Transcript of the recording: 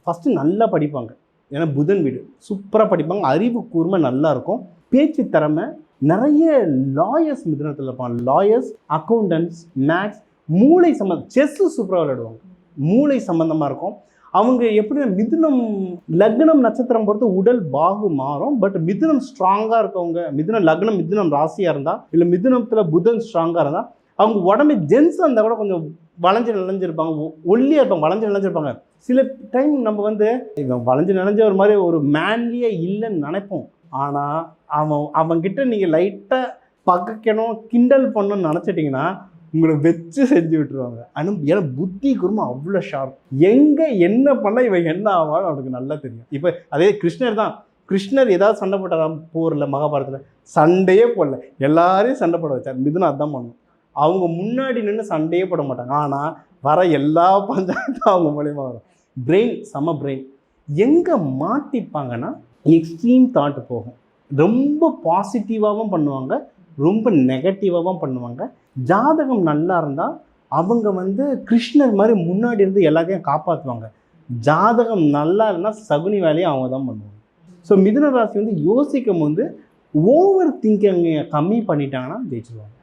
First நல்லா படிப்பாங்க. ஏன்னா புதன் வீடு சூப்பராக படிப்பாங்க. அறிவு கூர்மை நல்லா இருக்கும். பேச்சு திறமை நிறைய. லாயர்ஸ் மிதுனத்தில் இருப்பாங்க. லாயர்ஸ், அக்கௌண்டன்ட்ஸ், மேக்ஸ், மூளை சம்மந்தம், செஸ்ஸு சூப்பராக விளையாடுவாங்க. மூளை சம்மந்தமாக இருக்கும். அவங்க எப்படி மிதுனம் லக்னம் நட்சத்திரம் பொறுத்து உடல் பாகு மாறும். பட் மிதுனம் ஸ்ட்ராங்காக இருக்கவங்க, மிதுனம் லக்னம் மிதுனம் ராசியாக இருந்தால், இல்லை மிதுனத்தில் புதன் ஸ்ட்ராங்காக இருந்தால், அவங்க உடம்பு ஜென்ஸாக இருந்தால் கூட கொஞ்சம் வளைஞ்சு நினைஞ்சிருப்பாங்க, ஒல்லியாக இருப்பாங்க, வளைஞ்சு நினைஞ்சிருப்பாங்க. சில டைம் நம்ம வந்து இவன் வளைஞ்சு நினைஞ்ச ஒரு மாதிரி ஒரு மேன்லியே இல்லைன்னு நினைப்போம். ஆனால் அவன்கிட்ட நீங்கள் லைட்டாக பகைக்கணும், கிண்டல் பண்ணணும்னு நினச்சிட்டிங்கன்னா உங்களை வச்சு செஞ்சு விட்டுருவாங்க. ஏன்னா புத்தி குருமா அவ்வளோ ஷார்ப். எங்கே என்ன பண்ணால் இவன் என்ன ஆவான்னு அவனுக்கு நல்லா தெரியும். இப்போ அதே கிருஷ்ணர் தான். கிருஷ்ணர் ஏதாவது சண்டை போட்டாராம் போரில், மகாபாரதத்தில் சண்டையே போடல, எல்லாரையும் சண்டை போட வச்சார். மிதுனம் அதான் பண்ணும். அவங்க முன்னாடி நின்று சண்டையே போட மாட்டாங்க. ஆனால் வர எல்லா பஞ்சாயத்தும் அவங்க மூலியமாக வரும். பிரெயின் செம பிரெயின். எங்கே மாட்டிப்பாங்கன்னா எக்ஸ்ட்ரீம் தாட் போகும். ரொம்ப பாசிட்டிவாகவும் பண்ணுவாங்க, ரொம்ப நெகட்டிவாகவும் பண்ணுவாங்க. ஜாதகம் நல்லா இருந்தால் அவங்க வந்து கிருஷ்ணர் மாதிரி முன்னாடி இருந்து எல்லாத்தையும் காப்பாற்றுவாங்க. ஜாதகம் நல்லா இருந்தால் சகுனி வேலையை அவங்க தான் பண்ணுவாங்க. ஸோ மிதுன ராசி வந்து யோசிக்கும் போது ஓவர் திங்கிங்கை கம்மி பண்ணிட்டாங்கன்னா ஜெயிச்சிருவாங்க.